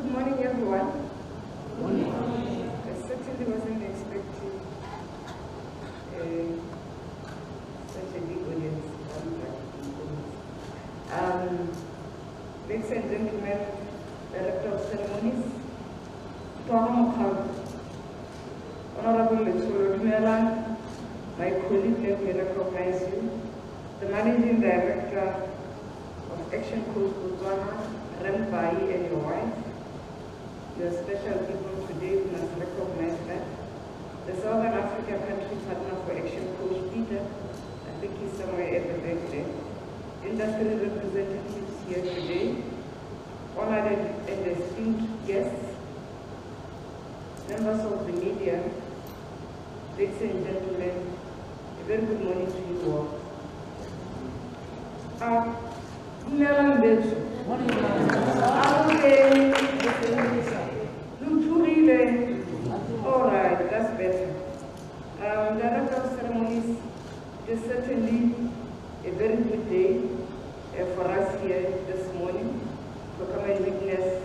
Good morning, everyone. Good morning. I certainly wasn't expecting such a big audience. Ladies and gentlemen, Director of Ceremonies, Honorable Letsolo Dumelang, my colleague, let me recognize you, the Managing Director of ActionCOACH Botswana, Rembai, and your wife. You're special people today, we must recognize that. The Southern Africa country partner for ActionCOACH, Peter, I think he's somewhere at the back there. Industry representatives here today, honored and esteemed guests, members of the media, ladies and gentlemen, a very good morning to you all. All right, that's better. Director of Ceremonies, it is certainly a very good day for us here this morning to come and witness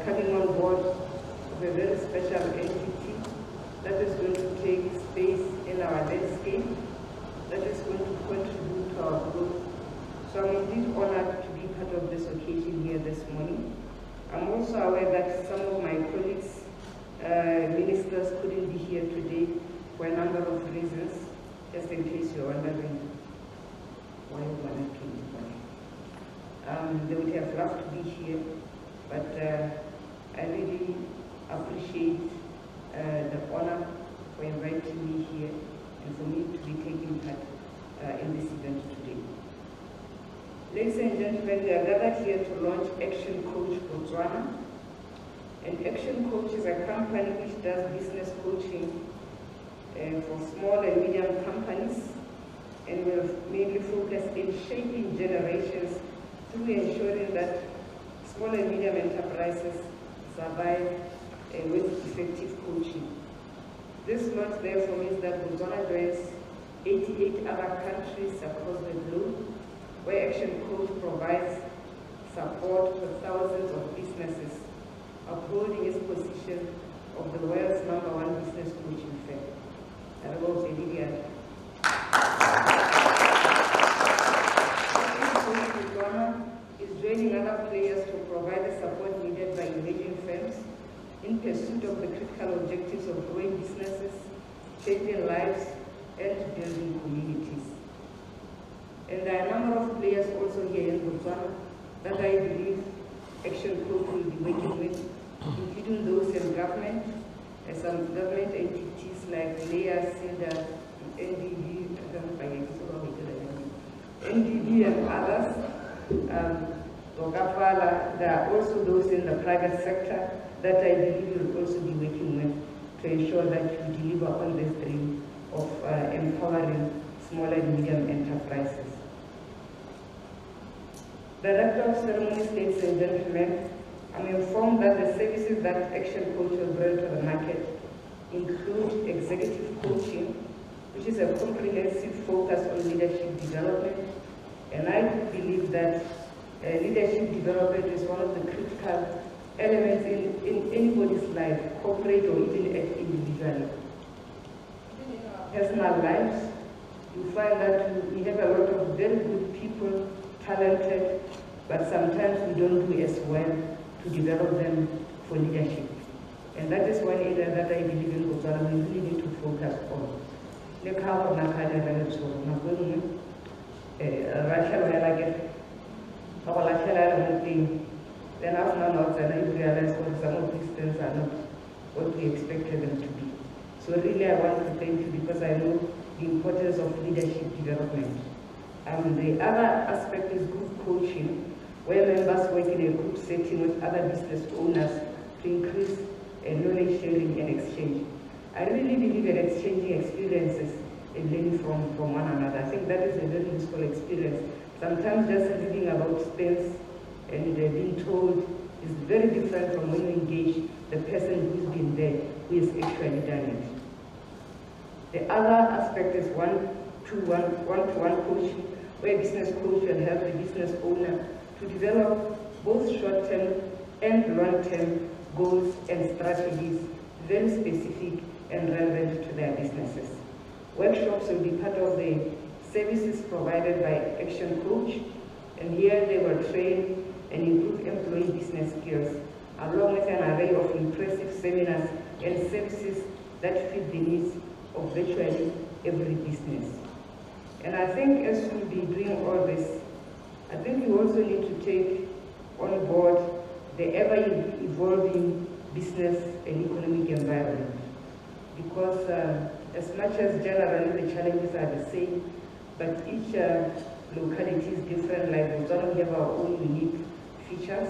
coming on board of a very special entity that is going to take space in our landscape, that is going to contribute to our growth. So I'm indeed honored to be part of this occasion here this morning. I'm also aware that some of my colleagues, ministers, couldn't be here today for a number of reasons, just in case you're wondering why one came. They would have loved to be here, but I really appreciate the honor for inviting me here and for me to be taking part in this event today. Ladies and gentlemen, we are gathered here to launch ActionCOACH Botswana. And ActionCOACH is a company which does business coaching for small and medium companies, and will mainly focus in shaping generations through ensuring that small and medium enterprises survive with effective coaching. This launch therefore means that Botswana joins 88 other countries across the globe, where ActionCOACH provides support for thousands of businesses, upholding its position of the world's #1 business coaching firm. Is joining other players to provide the support needed by emerging firms in pursuit of the critical objectives of growing businesses, changing lives, and building communities. And there are a number of players also here in Botswana that I believe ActionCOACH will be working with, including those in government, and some government entities like LEA, SIDA, NDB, and others. There are also those in the private sector that I believe will also be working with to ensure that we deliver on this dream of empowering small and medium enterprises. Director of Ceremonies, ladies and gentlemen, I'm informed that the services that ActionCOACH will bring to the market include executive coaching, which is a comprehensive focus on leadership development. And I believe that leadership development is one of the critical elements in anybody's life, corporate or even at individual. In our personal lives, you find that we have a lot of very good people, talented, but sometimes we don't do as well to develop them for leadership. And that is one area that I believe in Botswana we really need to focus on. Then after you realize what some of these things are not what we expected them to be. So really I want to thank you because I know the importance of leadership development. The other aspect is group coaching, where members work in a group setting with other business owners to increase knowledge sharing and exchange. I really believe in exchanging experiences and learning from one another. I think that is a very useful experience. Sometimes just reading about things and being told is very different from when you engage the person who's been there, who has actually done it. The other aspect is one-to-one coaching, where a business coach will help the business owner to develop both short-term and long-term goals and strategies, very specific and relevant to their businesses. Workshops will be part of the services provided by ActionCOACH, and here they will train and improve employee business skills, along with an array of impressive seminars and services that fit the needs of virtually every business. And I think as we'll be doing all this, I think we also need to take on board the ever-evolving business and economic environment. Because as much as generally the challenges are the same, but each locality is different. Like Botswana, we have our own unique features,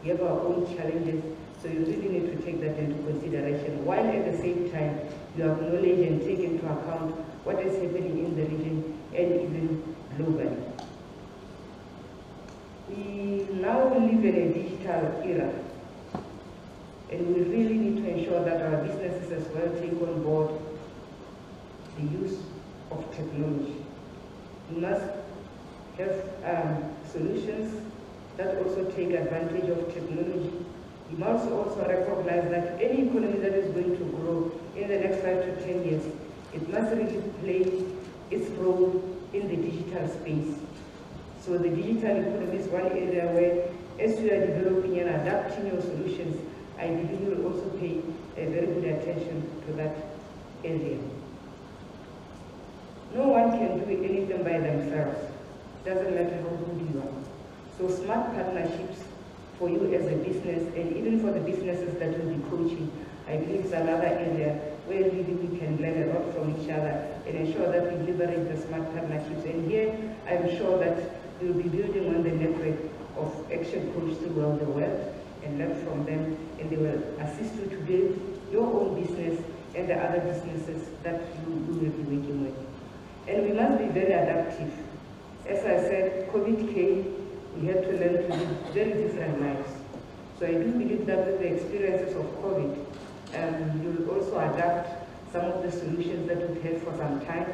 we have our own challenges, so you really need to take that into consideration, while at the same time you acknowledge and take into account what is happening in the region and even globally. We now live in a digital era, and we really need to ensure that our businesses as well take on board the use of technology. We must have solutions that also take advantage of technology. We must also recognize that any economy that is going to grow in the next 5 to 10 years, it must really play its role in the digital space. So the digital economy is one area where, as you are developing and adapting your solutions, I believe you will also pay a very good attention to that area. No one can do anything by themselves. Doesn't matter how good you are. So smart partnerships for you as a business, and even for the businesses that will be coaching, I believe is another area where really we can learn a lot from each other and ensure that we leverage the smart partnerships. And here, I'm sure that we'll be building on the network of ActionCOACH throughout the world and learn from them, and they will assist you to build your own business and the other businesses that you will be working with. And we must be very adaptive. As I said, COVID came, we had to learn to live very different lives. So I do believe that with the experiences of COVID, you will also adapt some of the solutions that we've had for some time,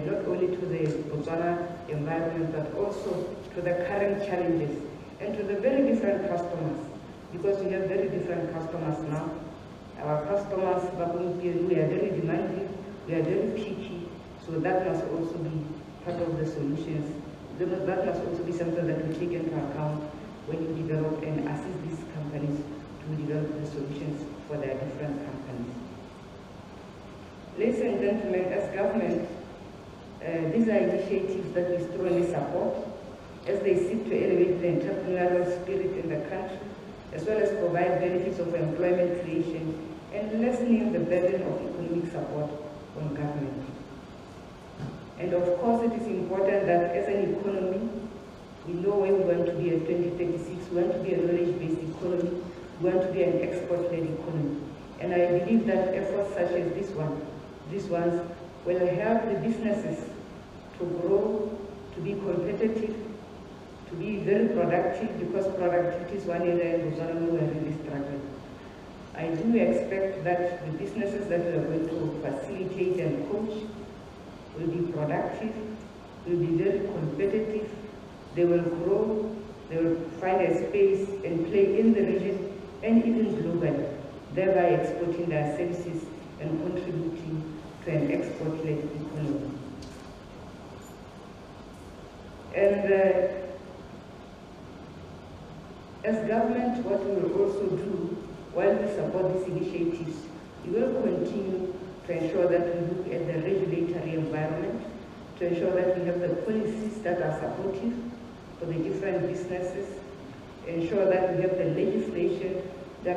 not only to the Botswana environment, but also to the current challenges and to the very different customers, because we have very different customers now. Our customers, we are very demanding, we are very picky, so that must also be part of the solutions. That must also be something that we take into account when you develop and assist these companies to develop the solutions for their different companies. Ladies and gentlemen, as government, these are initiatives that we strongly support as they seek to elevate the entrepreneurial spirit in the country, as well as provide benefits of employment creation and lessening the burden of economic support on government. And of course, it is important that as an economy, we know where we want to be in 2036. We want to be a knowledge-based economy. We want to be an export-led economy. And I believe that efforts such as these ones will help the businesses to grow, to be competitive, to be very productive, because productivity is one area in Botswana we are really struggling. I do expect that the businesses that we are going to facilitate and coach will be productive, will be very competitive, they will grow, they will find a space and play in the region and even globally, thereby exporting their services and contributing to an export-led economy. And as government, what we will also do while we support these initiatives, we will continue to ensure that we look at the regulatory environment, to ensure that we have the policies that are supportive for the different businesses, ensure that we have the legislation and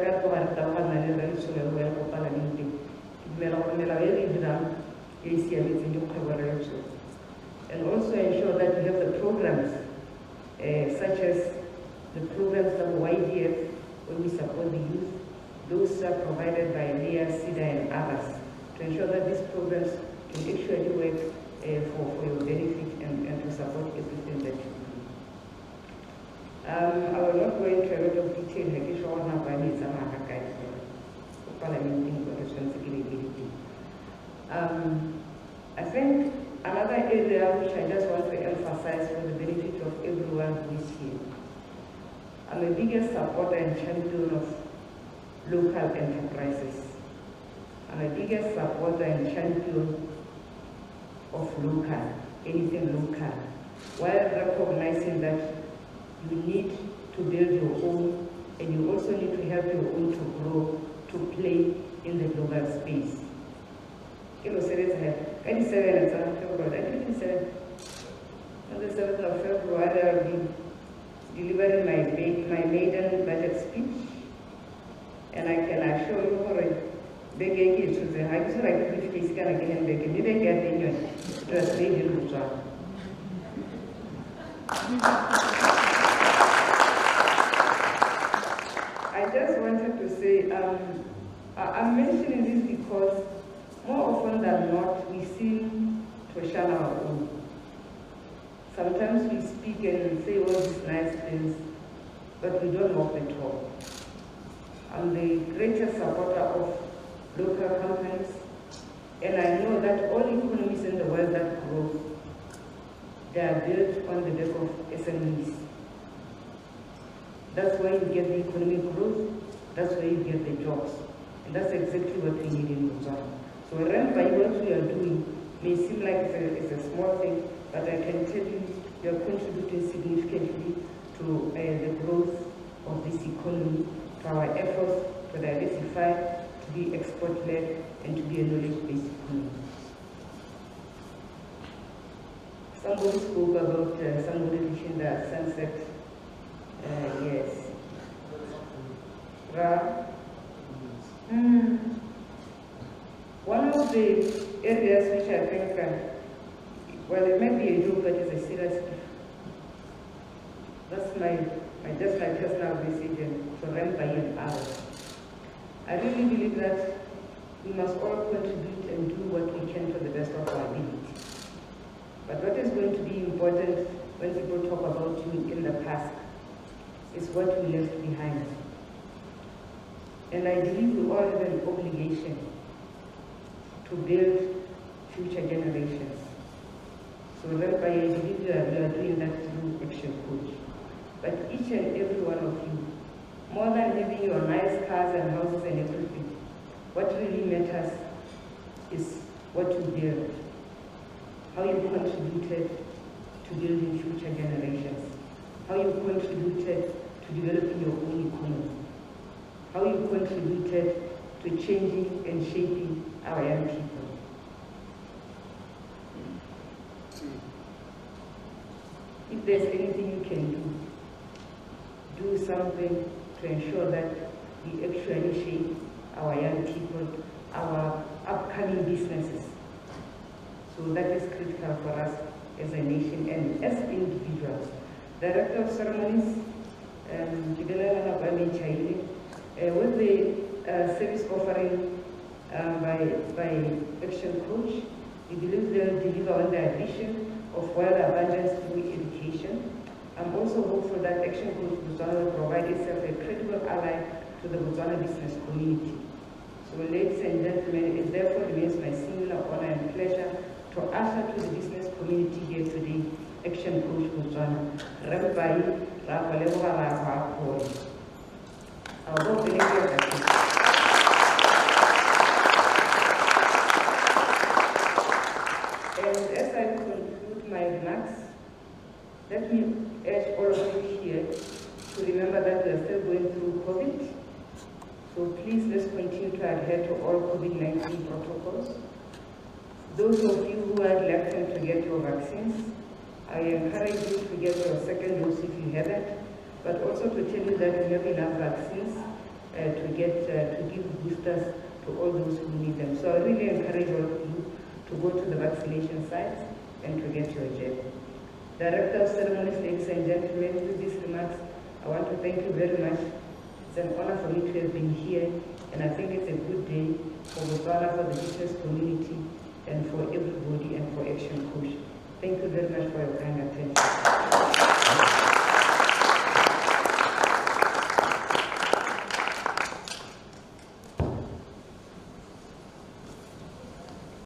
also ensure that we have the programs such as the programs of YDF, where we support the youth. Those are provided by NEA, SIDA, and others, to ensure that these programs can actually work for your benefit and to support everything that you do. I will not go into a lot of detail. I think another area which I just want to emphasize for the benefit of everyone who is here. A I'm a biggest supporter and champion of local enterprises. I'm a biggest supporter and champion of local, anything local, while recognizing that you need to build your own, and you also need to help your own to grow, to play in the global space. On the 7th of February, I'll be delivering my maiden budget speech, and I can assure you for a big engage to the high school, like if he's going to get back, maybe get in your translation. I just wanted to say, I'm mentioning this because more often than not, we seem to shun our own. Sometimes we speak and say all these nice things, but we don't walk the talk. I'm the greatest supporter of local companies, and I know that all economies in the world that grow, they are built on the back of SMEs. That's where you get the economic growth, that's where you get the jobs. And that's exactly what we need in Botswana. So remember, what we are doing may seem like it's a small thing, but I can tell you, you are contributing significantly to the growth of this economy, to our efforts to diversify, to be export-led, and to be a knowledge-based economy. Somebody spoke about somebody reaching the sunset. Yes. One of the areas which I think, well, it may be a joke, but it's a serious issue. That's just my personal message and to run by and others. I really believe that we must all contribute and do what we can to the best of our ability. But what is going to be important when people talk about you in the past is what we left behind. And I believe we all have an obligation to build future generations. So thereby I believe we are doing that through ActionCOACH. But each and every one of you, more than having your nice cars and houses and everything, what really matters is what you build, how you contributed to building future generations, how you contributed to developing your own economy, how you contributed to changing and shaping our young people. If there's anything you can do something to ensure that we actually shape our young people, our upcoming businesses. So that is critical for us as a nation and as individuals. Director of Ceremonies, with the service offering by ActionCOACH, we believe they'll deliver on their vision of wealth abundance through education. I'm also hopeful that ActionCOACH Botswana will provide itself a credible ally to the Botswana business community. So ladies and gentlemen, it therefore remains my singular honor and pleasure to usher to the business community here today, ActionCOACH Botswana, run by And as I conclude my remarks, let me urge all of you here to remember that we are still going through COVID. So please let's continue to adhere to all COVID-19 protocols. Those of you who are reluctant to get your vaccines, I encourage you to get your second dose if you haven't, but also to tell you that we have enough vaccines to give boosters to all those who need them. So I really encourage all of you to go to the vaccination sites and to get your jab. Director of Ceremonies, ladies and gentlemen, with these remarks, I want to thank you very much. It's an honor for me to have been here, and I think it's a good day for Botswana, for the business community, and for everybody, and for ActionCOACH. Thank you very much for your time.